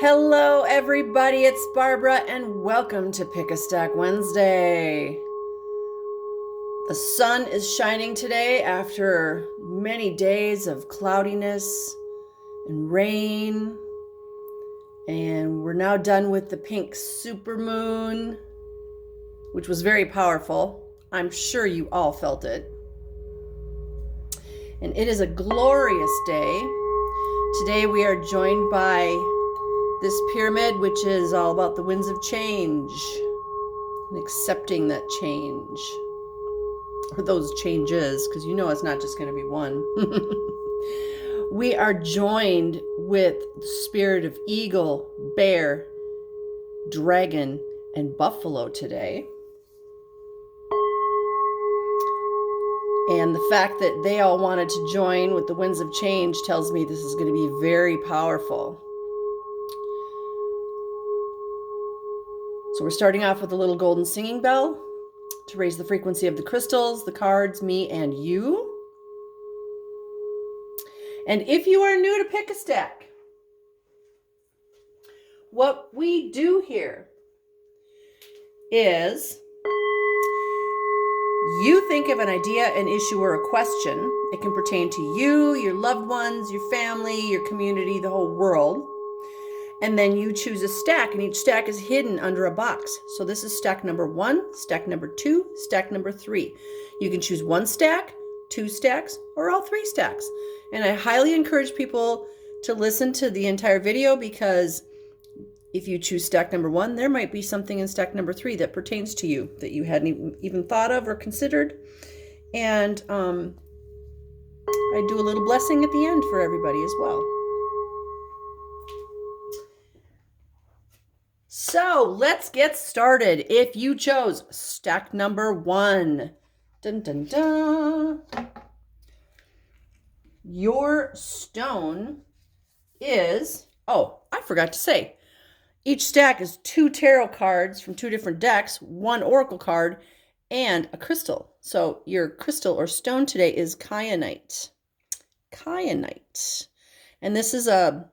Hello, everybody. It's Barbara, and welcome to Pick a Stack Wednesday. The sun is shining today after many days of cloudiness and rain, and we're now done with the pink supermoon, which was very powerful. I'm sure you all felt it. And it is a glorious day. Today we are joined by this pyramid, which is all about the winds of change and accepting that change, or those changes, because you know it's not just going to be one. We are joined with the spirit of eagle, bear, dragon, and buffalo today. And the fact that they all wanted to join with the winds of change tells me this is going to be very powerful. So we're starting off with a little golden singing bell to raise the frequency of the crystals, the cards, me, and you. And if you are new to Pick a Stack, what we do here is you think of an idea, an issue, or a question. It can pertain to you, your loved ones, your family, your community, the whole world. And then you choose a stack, and each stack is hidden under a box. So this is stack number 1, stack number 2, stack number 3. You can choose 1 stack, 2 stacks, or all 3 stacks. And I highly encourage people to listen to the entire video, because if you choose stack number 1, there might be something in stack number 3 that pertains to you that you hadn't even thought of or considered. And I do a little blessing at the end for everybody as well. So let's get started. If you chose stack number 1, dun, dun, dun, your stone is, oh, I forgot to say, each stack is 2 tarot cards from 2 different decks, 1 oracle card, and a crystal. So your crystal or stone today is kyanite. Kyanite. And this is a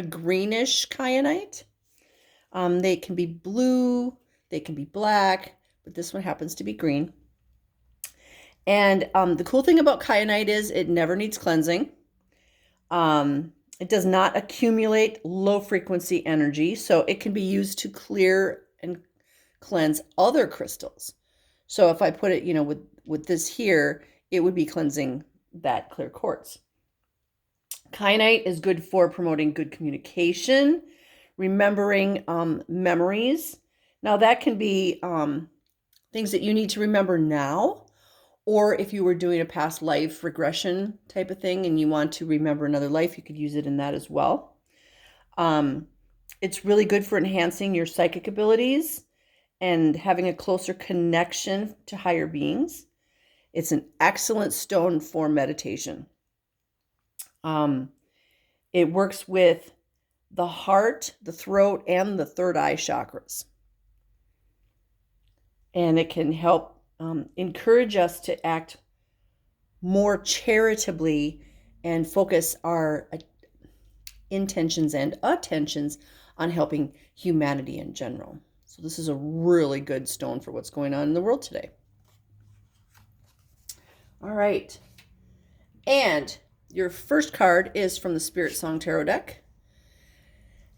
greenish kyanite. They can be blue, they can be black, but this one happens to be green. And the cool thing about kyanite is it never needs cleansing. It does not accumulate low frequency energy, so it can be used to clear and cleanse other crystals. So if I put it, with this here, it would be cleansing that clear quartz. Kyanite is good for promoting good communication, remembering memories. Now that can be things that you need to remember now, or if you were doing a past life regression type of thing and you want to remember another life, you could use it in that as well. It's really good for enhancing your psychic abilities and having a closer connection to higher beings. It's an excellent stone for meditation. It works with the heart, the throat, and the third eye chakras. And it can help encourage us to act more charitably and focus our intentions and attentions on helping humanity in general. So this is a really good stone for what's going on in the world today. All right. And your first card is from the Spirit Song Tarot deck.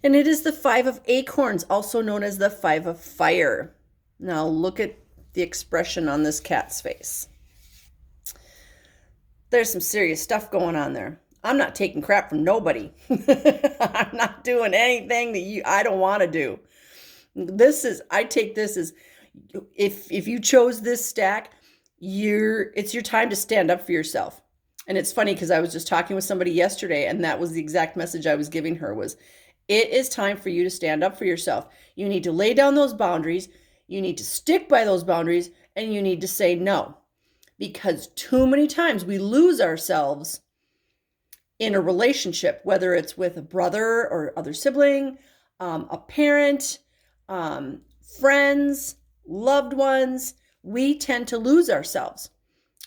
And it is the 5 of Acorns, also known as the 5 of Fire. Now look at the expression on this cat's face. There's some serious stuff going on there. I'm not taking crap from nobody. I'm not doing anything that I don't want to do. I take this as, if you chose this stack, it's your time to stand up for yourself. And it's funny because I was just talking with somebody yesterday, and that was the exact message I was giving her was, it is time for you to stand up for yourself. You need to lay down those boundaries. You need to stick by those boundaries, and you need to say no. Because too many times we lose ourselves in a relationship, whether it's with a brother or other sibling, a parent, friends, loved ones. We tend to lose ourselves.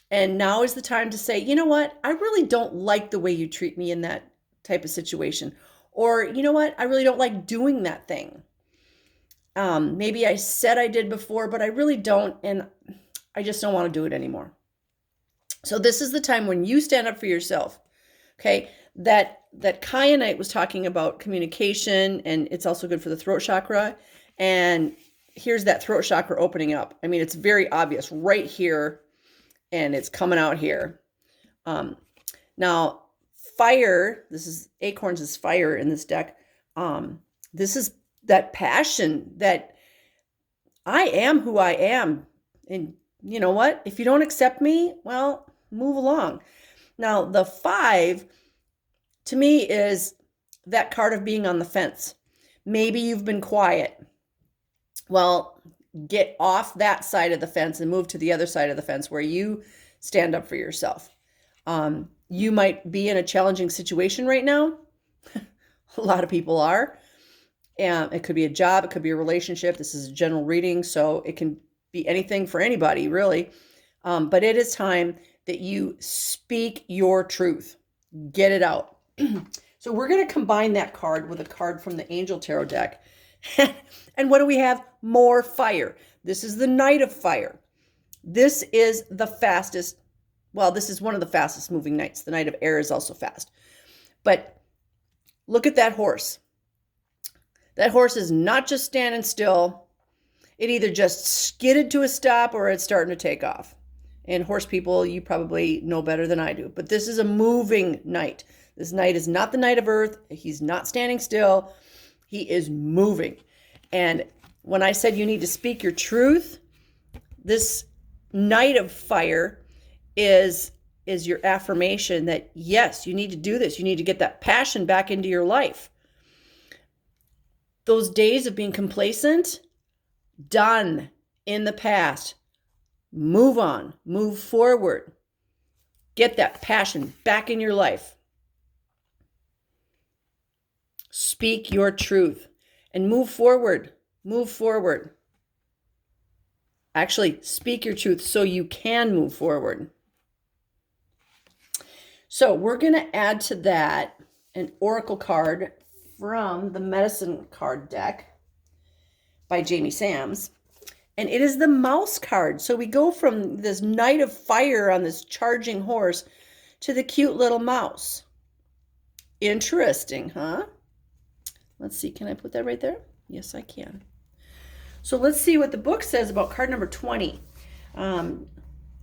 And now is the time to say, you know what? I really don't like the way you treat me in that type of situation. Or, you know what? I really don't like doing that thing. Maybe I said I did before, but I really don't. And I just don't want to do it anymore. So this is the time when you stand up for yourself. Okay. That Kyanite was talking about communication, and it's also good for the throat chakra. And here's that throat chakra opening up. I mean, it's very obvious right here, and it's coming out here. Now, fire, this is acorns is fire in this deck. This is that passion that I am who I am. And you know what? If you don't accept me, well, move along. Now, the 5 to me is that card of being on the fence. Maybe you've been quiet. Well, get off that side of the fence and move to the other side of the fence where you stand up for yourself. You might be in a challenging situation right now. A lot of people are. And it could be a job, it could be a relationship. This is a general reading, so it can be anything for anybody, really. But it is time that you speak your truth. Get it out. So we're going to combine that card with a card from the Angel Tarot deck. And what do we have? More fire. This is the Knight of Fire. This is the fastest. Well, this is one of the fastest moving knights. The Knight of Air is also fast. But look at that horse. That horse is not just standing still. It either just skidded to a stop or it's starting to take off. And horse people, you probably know better than I do. But this is a moving knight. This knight is not the Knight of Earth. He's not standing still. He is moving. And when I said you need to speak your truth, this Knight of Fire is your affirmation that, yes, you need to do this. You need to get that passion back into your life. Those days of being complacent, done, in the past. Move on, move forward. Get that passion back in your life. Speak your truth and move forward. Move forward. Actually, speak your truth so you can move forward. So we're going to add to that an oracle card from the Medicine card deck by Jamie Sams. And it is the Mouse card. So we go from this Knight of Fire on this charging horse to the cute little mouse. Interesting, huh? Let's see. Can I put that right there? Yes, I can. So let's see what the book says about card number 20.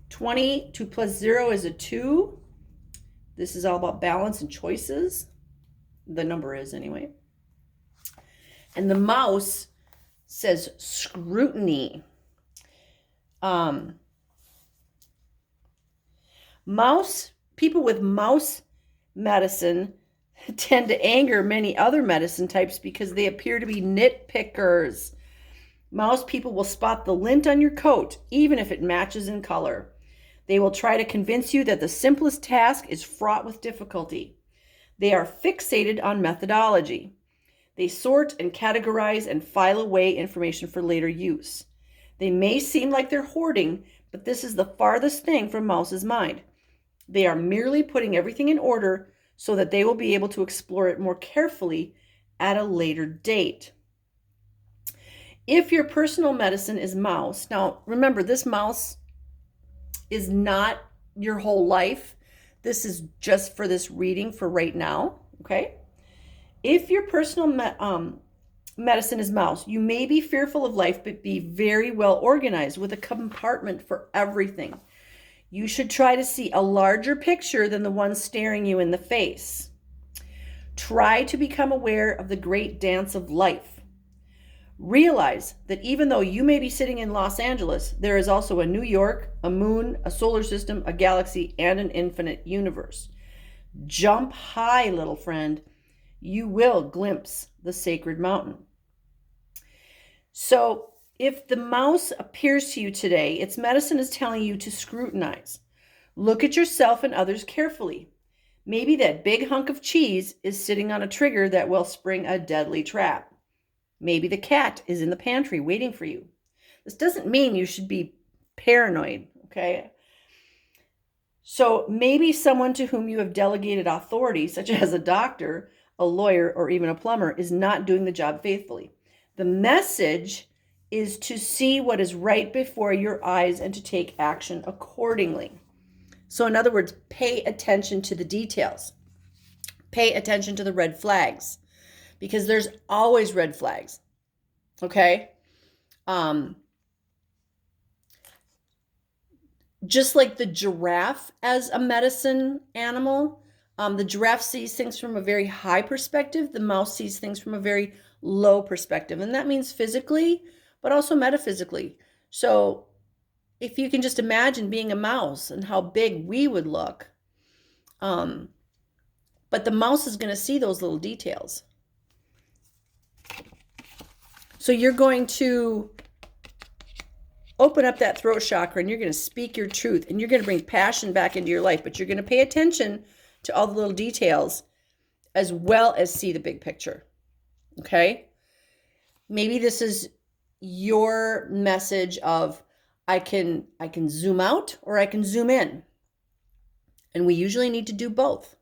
20, 2 plus 0 is a 2. This is all about balance and choices. The number is anyway. And the mouse says scrutiny. People with mouse medicine tend to anger many other medicine types because they appear to be nitpickers. Mouse people will spot the lint on your coat, even if it matches in color. They will try to convince you that the simplest task is fraught with difficulty. They are fixated on methodology. They sort and categorize and file away information for later use. They may seem like they're hoarding, but this is the farthest thing from Mouse's mind. They are merely putting everything in order so that they will be able to explore it more carefully at a later date. If your personal medicine is mouse, now remember, this mouse is not your whole life. This is just for this reading for right now, okay? If your personal medicine is mouse, you may be fearful of life, but be very well organized with a compartment for everything. You should try to see a larger picture than the one staring you in the face. Try to become aware of the great dance of life. Realize that even though you may be sitting in Los Angeles, there is also a New York, a moon, a solar system, a galaxy, and an infinite universe. Jump high, little friend. You will glimpse the sacred mountain. So if the mouse appears to you today, its medicine is telling you to scrutinize. Look at yourself and others carefully. Maybe that big hunk of cheese is sitting on a trigger that will spring a deadly trap. Maybe the cat is in the pantry waiting for you. This doesn't mean you should be paranoid, okay? So maybe someone to whom you have delegated authority, such as a doctor, a lawyer, or even a plumber is not doing the job faithfully. The message is to see what is right before your eyes and to take action accordingly. So in other words, pay attention to the details. Pay attention to the red flags, because there's always red flags. Okay? Just like the giraffe as a medicine animal, the giraffe sees things from a very high perspective. The mouse sees things from a very low perspective. And that means physically, but also metaphysically. So if you can just imagine being a mouse and how big we would look, but the mouse is going to see those little details. So you're going to open up that throat chakra and you're going to speak your truth and you're going to bring passion back into your life, but you're going to pay attention to all the little details as well as see the big picture. Okay? Maybe this is your message of I can zoom out or I can zoom in. And we usually need to do both.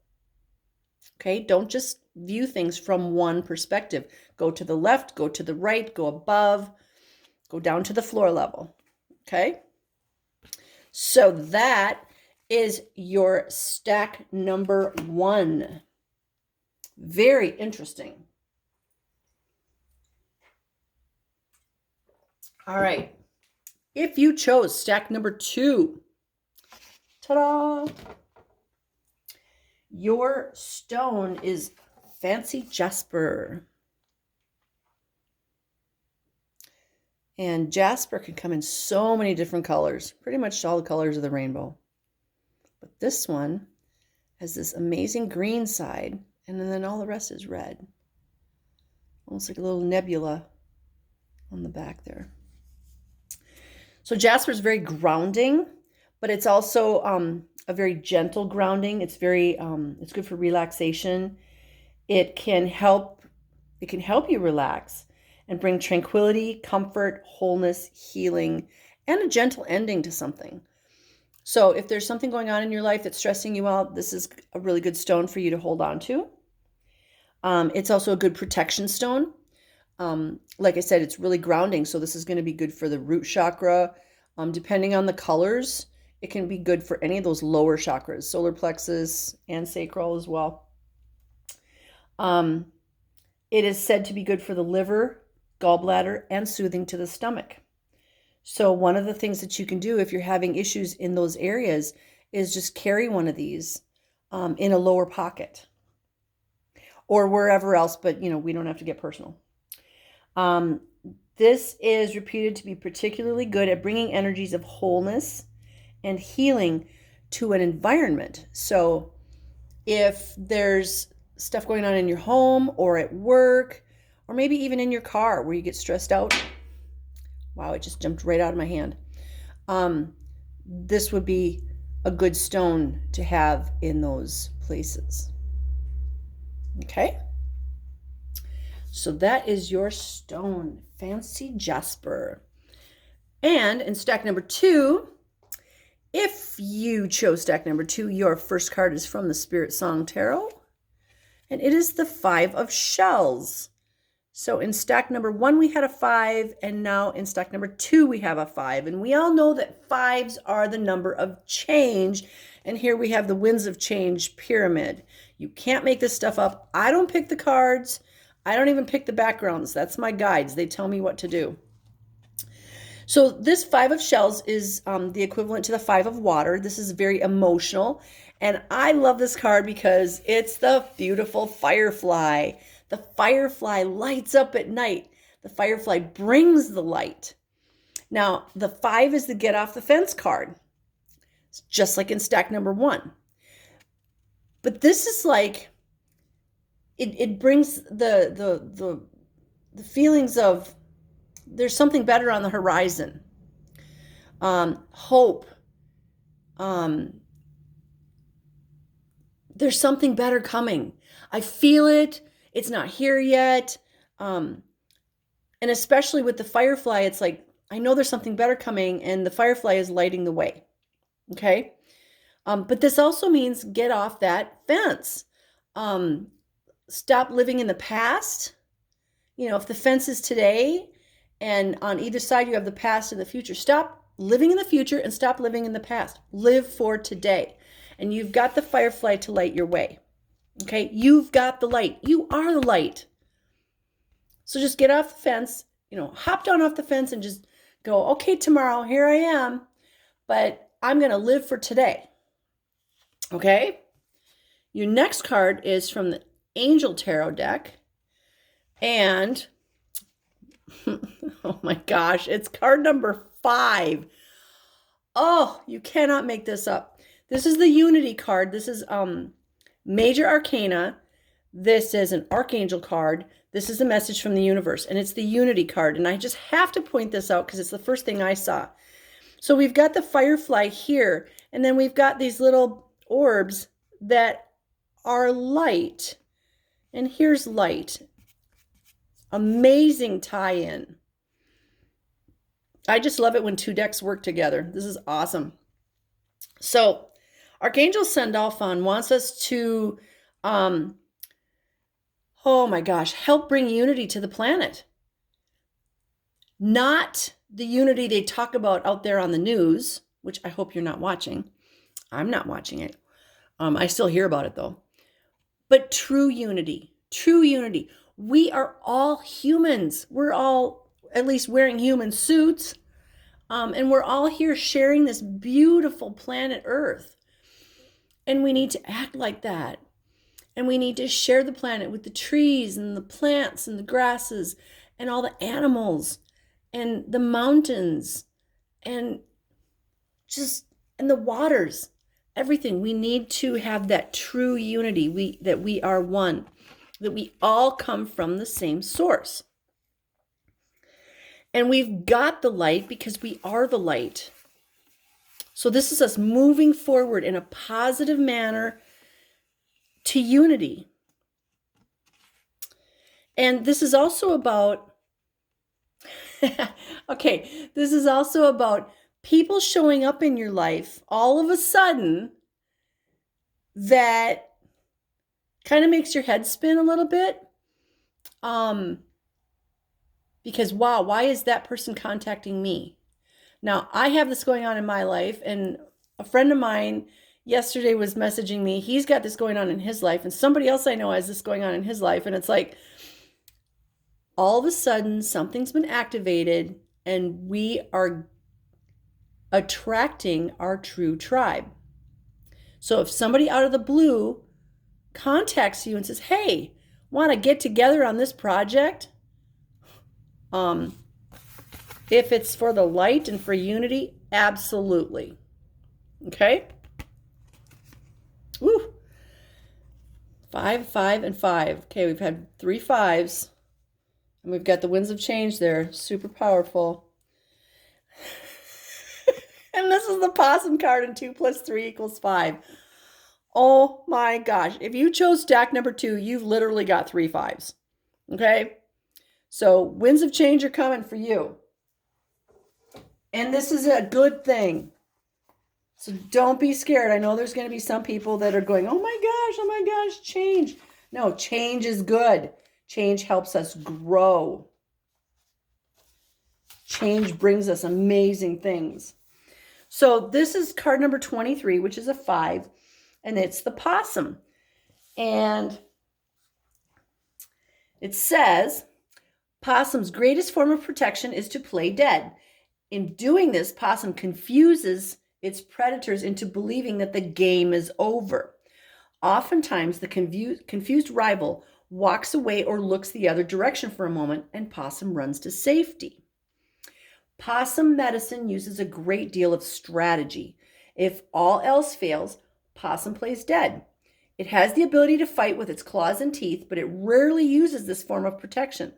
Okay? Don't just view things from one perspective. Go to the left, go to the right, go above, go down to the floor level. Okay? So that is your stack number 1. Very interesting. All right. If you chose stack number 2, ta-da! Your stone is fancy Jasper. And Jasper can come in so many different colors, pretty much all the colors of the rainbow. But this one has this amazing green side, and then all the rest is red. Almost like a little nebula on the back there. So Jasper is very grounding, but it's also a very gentle grounding. It's very it's good for relaxation. It can help you relax and bring tranquility, comfort, wholeness, healing, and a gentle ending to something. So if there's something going on in your life that's stressing you out, this is a really good stone for you to hold on to. It's also a good protection stone. Like I said, it's really grounding, so this is going to be good for the root chakra. Depending on the colors, it can be good for any of those lower chakras, solar plexus and sacral as well. It is said to be good for the liver, gallbladder, and soothing to the stomach. So one of the things that you can do if you're having issues in those areas is just carry one of these in a lower pocket or wherever else, but we don't have to get personal. This is reputed to be particularly good at bringing energies of wholeness and healing to an environment. So if there's stuff going on in your home or at work, or maybe even in your car where you get stressed out. Wow, it just jumped right out of my hand. This would be a good stone to have in those places. Okay? So that is your stone, fancy Jasper. And in stack number 2, if you chose stack number 2, your first card is from the Spirit Song Tarot. And it is the 5 of Shells. So in stack number 1, we had a 5, and now in stack number 2, we have a 5. And we all know that 5s are the number of change. And here we have the Winds of Change pyramid. You can't make this stuff up. I don't pick the cards. I don't even pick the backgrounds. That's my guides. They tell me what to do. So this 5 of Shells is the equivalent to the 5 of Water. This is very emotional. And I love this card because it's the beautiful firefly. The firefly lights up at night. The firefly brings the light. Now, the 5 is the get off the fence card. It's just like in stack number 1. But this is like, it brings the feelings of there's something better on the horizon. Hope. There's something better coming. I feel it. It's not here yet. And especially with the firefly, it's like, I know there's something better coming, and the firefly is lighting the way. Okay? But this also means get off that fence. stop living in the past. You know, if the fence is today and on either side you have the past and the future, stop living in the future and stop living in the past. Live for today. And you've got the firefly to light your way. Okay? You've got the light. You are the light. So just get off the fence, you know, hop down off the fence and just go, okay, tomorrow, here I am, but I'm going to live for today. Okay? Your next card is from the Angel Tarot deck. And, oh my gosh, it's card number 5. Oh, you cannot make this up. This is the Unity card. This is Major Arcana. This is an Archangel card. This is a message from the universe, and it's the Unity card. And I just have to point this out because it's the first thing I saw. So we've got the firefly here, and then we've got these little orbs that are light. And here's light. Amazing tie-in. I just love it when 2 decks work together. This is awesome. So Archangel Send-Off-On wants us to, oh my gosh, help bring unity to the planet. Not the unity they talk about out there on the news, which I hope you're not watching. I'm not watching it. I still hear about it though. But true unity, true unity. We are all humans. We're all at least wearing human suits. And we're all here sharing this beautiful planet Earth. And we need to act like that. And we need to share the planet with the trees and the plants and the grasses and all the animals and the mountains and and the waters, everything. We need to have that true unity, that we are one, that we all come from the same source. And we've got the light because we are the light. So this is us moving forward in a positive manner to unity. And this is also about, okay, this is also about people showing up in your life all of a sudden that kind of makes your head spin a little bit. Because, wow, why is that person contacting me? Now, I have this going on in my life, and a friend of mine yesterday was messaging me. He's got this going on in his life, and somebody else I know has this going on in his life. And it's like, all of a sudden, something's been activated, and we are attracting our true tribe. So if somebody out of the blue contacts you and says, hey, want to get together on this project? If it's for the light and for unity, absolutely. Okay? Woo. 5, 5, and 5. Okay, we've had 3 5s. And we've got the winds of change there. Super powerful. And this is the possum card, and 2 + 3 = 5. Oh my gosh. If you chose stack number 2, you've literally got 3 5s. Okay? So winds of change are coming for you. And this is a good thing. So don't be scared. I know there's going to be some people that are going, oh my gosh, change. No, change is good. Change helps us grow. Change brings us amazing things. So this is card number 23, which is a 5, and it's the possum. And it says, possum's greatest form of protection is to play dead. In doing this, possum confuses its predators into believing that the game is over. Oftentimes, the confused rival walks away or looks the other direction for a moment, and possum runs to safety. Possum medicine uses a great deal of strategy. If all else fails, possum plays dead. It has the ability to fight with its claws and teeth, but it rarely uses this form of protection.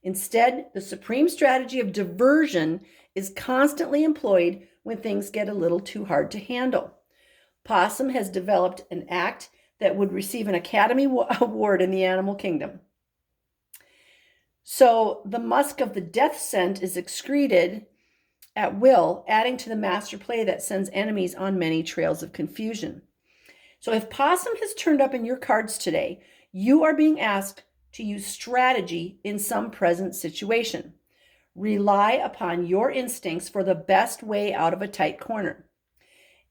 Instead, the supreme strategy of diversion is constantly employed when things get a little too hard to handle. Possum has developed an act that would receive an Academy Award in the animal kingdom. So the musk of the death scent is excreted at will, adding to the master play that sends enemies on many trails of confusion. So if possum has turned up in your cards today, You are being asked to use strategy in some present situation. Rely upon your instincts for the best way out of a tight corner.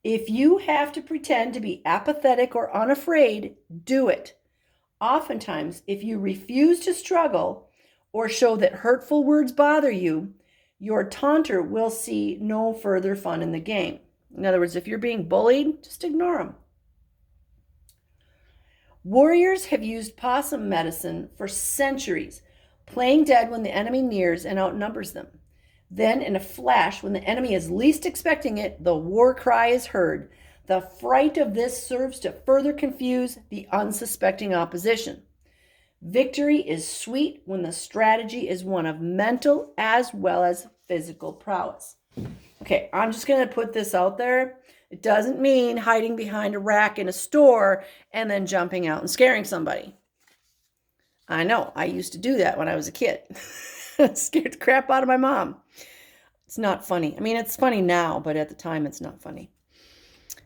If you have to pretend to be apathetic or unafraid, do it. Oftentimes, if you refuse to struggle or show that hurtful words bother you, your taunter will see no further fun in the game. In other words, if you're being bullied, just ignore them. Warriors have used possum medicine for centuries, playing dead when the enemy nears and outnumbers them. Then, in a flash, when the enemy is least expecting it, the war cry is heard. The fright of this serves to further confuse the unsuspecting opposition. Victory is sweet when the strategy is one of mental as well as physical prowess. Okay, I'm just going to put this out there. It doesn't mean hiding behind a rack in a store and then jumping out and scaring somebody. I know, I used to do that when I was a kid. Scared the crap out of my mom. It's not funny. I mean, it's funny now, but at the time it's not funny.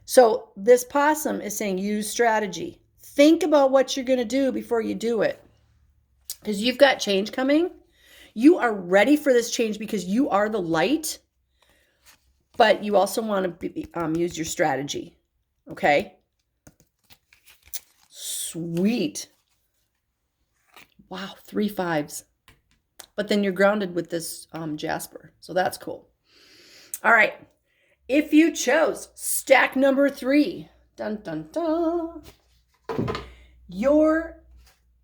So this possum is saying use strategy. Think about what you're going to do before you do it. Because you've got change coming. You are ready for this change because you are the light. But you also want to use your strategy. Okay? Sweet. Wow, 3 5s. But then you're grounded with this Jasper. So that's cool. All right. If you chose stack number 3, dun, dun, dun, your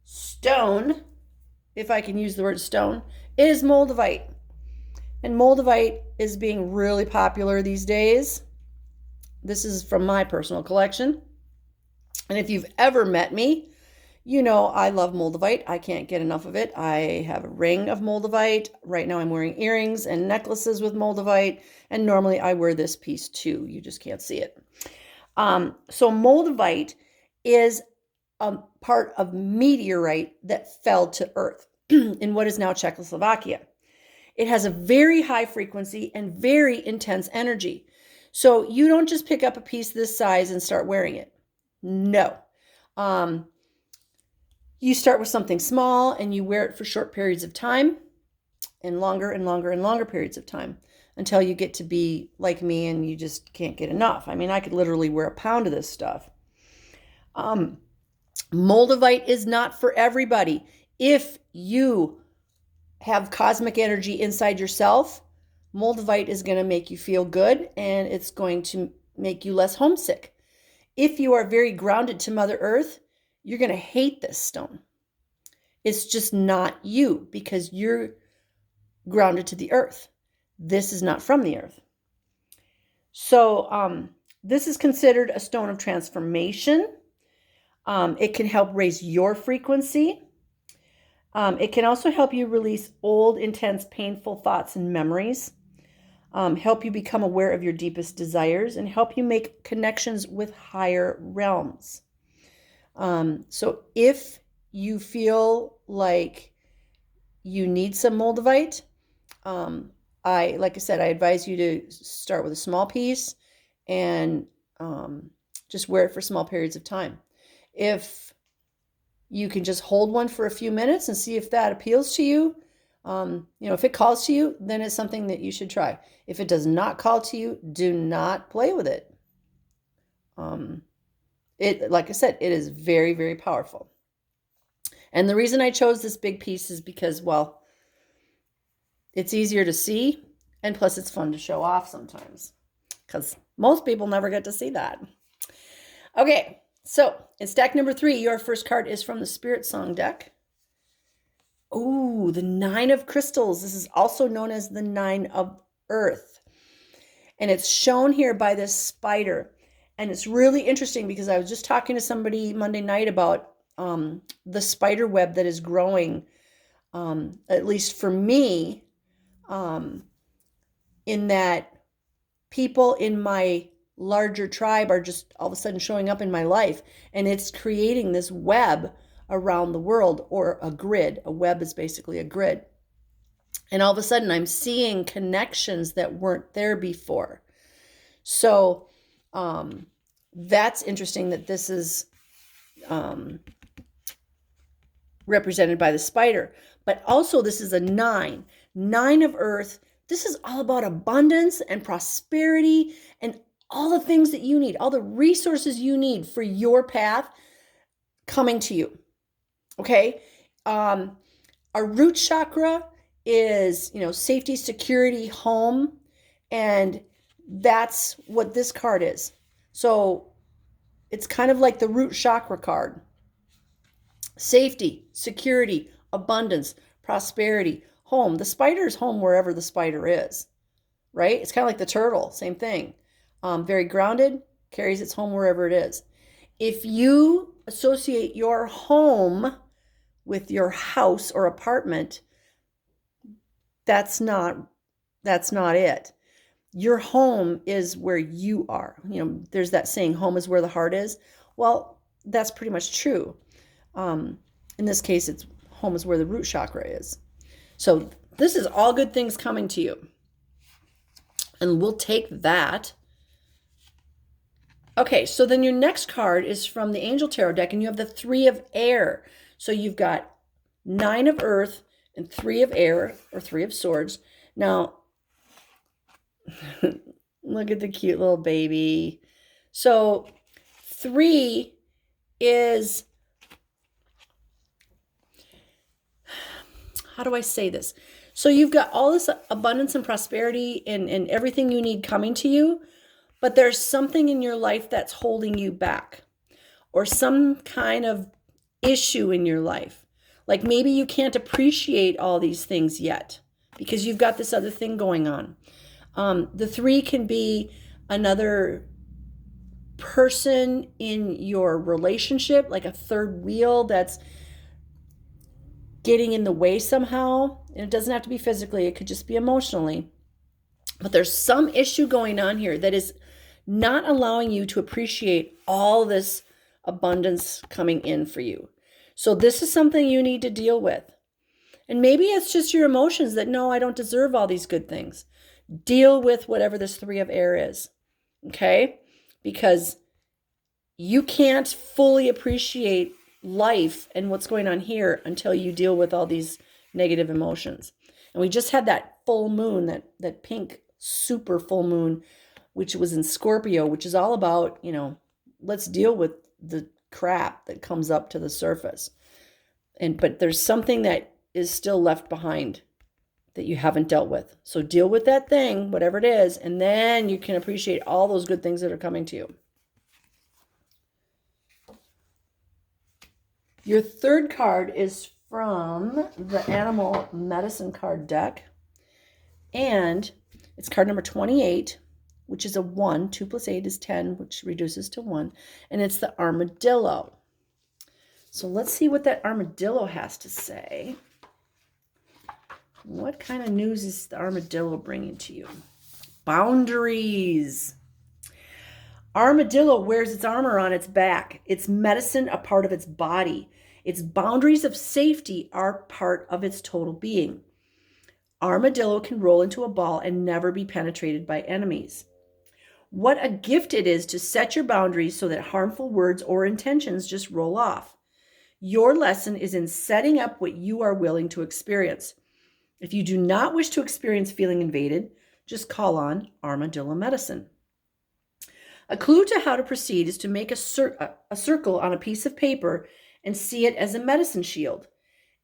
stone, if I can use the word stone, is Moldavite. And Moldavite is being really popular these days. This is from my personal collection. And if you've ever met me, you know I love Moldavite. I can't get enough of it. I have a ring of Moldavite. Right now I'm wearing earrings and necklaces with Moldavite. And normally I wear this piece too. You just can't see it. So Moldavite is a part of meteorite that fell to Earth in what is now Czechoslovakia. It has a very high frequency and very intense energy. So you don't just pick up a piece this size and start wearing it. No. You start with something small and you wear it for short periods of time and longer and longer and longer periods of time until you get to be like me and you just can't get enough. I mean, I could literally wear a pound of this stuff. Moldavite is not for everybody. If you have cosmic energy inside yourself, Moldavite is going to make you feel good and it's going to make you less homesick. If you are very grounded to Mother Earth, you're going to hate this stone. It's just not you because you're grounded to the earth. This is not from the earth. So this is considered a stone of transformation. It can help raise your frequency. It can also help you release old, intense, painful thoughts and memories, help you become aware of your deepest desires, and help you make connections with higher realms. So if you feel like you need some Moldavite, like I said, I advise you to start with a small piece and just wear it for small periods of time. If you can just hold one for a few minutes and see if that appeals to you, if it calls to you, then it's something that you should try. If it does not call to you, do not play with it. Like I said, it is very, very powerful. And the reason I chose this big piece is because, well, it's easier to see, and plus it's fun to show off sometimes, because most people never get to see that. Okay, so in stack number 3, your first card is from the Spirit Song deck. Ooh, the 9 of Crystals. This is also known as the 9 of Earth. And it's shown here by this spider. And it's really interesting because I was just talking to somebody Monday night about the spider web that is growing, at least for me, in that people in my larger tribe are just all of a sudden showing up in my life. And it's creating this web around the world, or a grid. A web is basically a grid. And all of a sudden I'm seeing connections that weren't there before. So that's interesting that this is represented by the spider. But also this is a 9. 9 of earth. This is all about abundance and prosperity and all the things that you need, all the resources you need for your path coming to you. Okay? Our root chakra is, safety, security, home, and that's what this card is. So it's kind of like the root chakra card. Safety, security, abundance, prosperity, home. The spider is home wherever the spider is, right? It's kind of like the turtle, same thing. Very grounded, carries its home wherever it is. If you associate your home with your house or apartment, that's not it. Your home is where you are. There's that saying, home is where the heart is. Well, that's pretty much true. In this case, it's home is where the root chakra is. So this is all good things coming to you. And we'll take that. Okay, so then your next card is from the Angel Tarot deck, and you have the 3 of air. So you've got 9 of earth and 3 of air, or 3 of swords. Now, look at the cute little baby. So 3 is, how do I say this? So you've got all this abundance and prosperity and everything you need coming to you, but there's something in your life that's holding you back, or some kind of issue in your life. Like maybe you can't appreciate all these things yet because you've got this other thing going on. The 3 can be another person in your relationship, like a third wheel that's getting in the way somehow. And it doesn't have to be physically, it could just be emotionally. But there's some issue going on here that is not allowing you to appreciate all this abundance coming in for you. So this is something you need to deal with. And maybe it's just your emotions that, no, I don't deserve all these good things. Deal with whatever this 3 of air is, okay? Because you can't fully appreciate life and what's going on here until you deal with all these negative emotions. And we just had that full moon, that pink super full moon, which was in Scorpio, which is all about, let's deal with the crap that comes up to the surface. But there's something that is still left behind that you haven't dealt with. So deal with that thing, whatever it is, and then you can appreciate all those good things that are coming to you. Your third card is from the Animal Medicine card deck, and it's card number 28, which is a 1. 2 plus 8 is 10, which reduces to 1, and it's the armadillo. So let's see what that armadillo has to say. What kind of news is the armadillo bringing to you? Boundaries. Armadillo wears its armor on its back. Its medicine a part of its body. Its boundaries of safety are part of its total being. Armadillo can roll into a ball and never be penetrated by enemies. What a gift it is to set your boundaries so that harmful words or intentions just roll off. Your lesson is in setting up what you are willing to experience. If you do not wish to experience feeling invaded, just call on Armadillo Medicine. A clue to how to proceed is to make a circle on a piece of paper and see it as a medicine shield.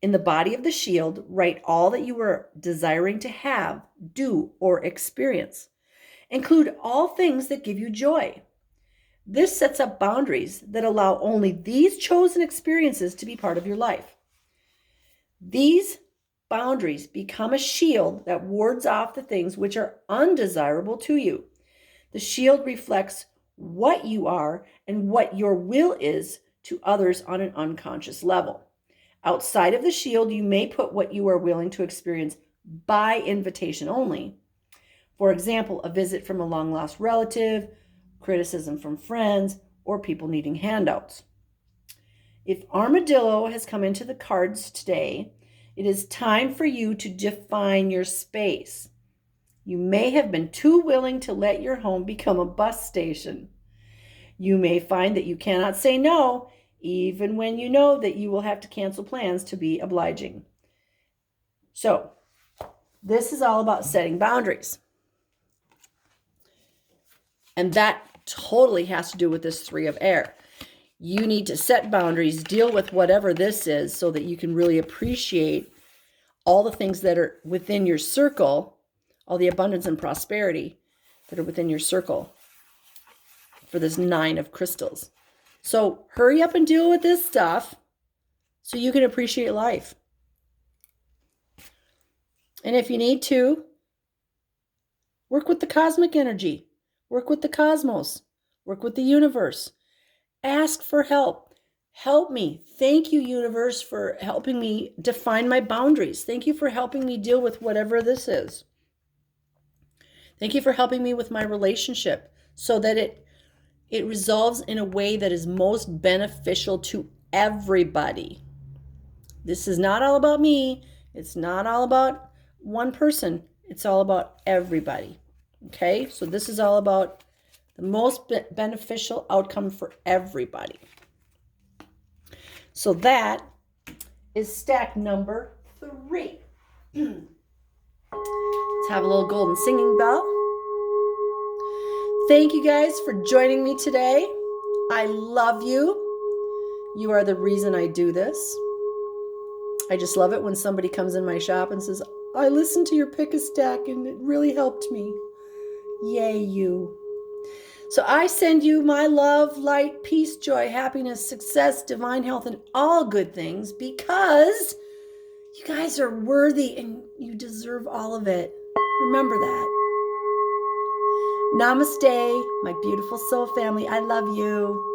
In the body of the shield, write all that you are desiring to have, do, or experience. Include all things that give you joy. This sets up boundaries that allow only these chosen experiences to be part of your life. These boundaries become a shield that wards off the things which are undesirable to you. The shield reflects what you are and what your will is to others on an unconscious level. Outside of the shield, you may put what you are willing to experience by invitation only. For example, a visit from a long-lost relative, criticism from friends, or people needing handouts. If Armadillo has come into the cards today, it is time for you to define your space. You may have been too willing to let your home become a bus station. You may find that you cannot say no, even when you know that you will have to cancel plans to be obliging. So, this is all about setting boundaries. And that totally has to do with this 3 of air. You need to set boundaries, deal with whatever this is so that you can really appreciate all the things that are within your circle, all the abundance and prosperity that are within your circle for this 9 of crystals. So hurry up and deal with this stuff so you can appreciate life. And if you need to, work with the cosmic energy, work with the cosmos, work with the universe. Ask for help. Help me. Thank you, universe, for helping me define my boundaries. Thank you for helping me deal with whatever this is. Thank you for helping me with my relationship so that it resolves in a way that is most beneficial to everybody. This is not all about me. It's not all about one person. It's all about everybody. Okay? So this is all about the most beneficial outcome for everybody. So that is stack number 3. Let's have a little golden singing bell. Thank you guys for joining me today. I love you. You are the reason I do this. I just love it when somebody comes in my shop and says, I listened to your pick a stack and it really helped me. Yay, you. So I send you my love, light, peace, joy, happiness, success, divine health, and all good things because you guys are worthy and you deserve all of it. Remember that. Namaste, my beautiful soul family. I love you.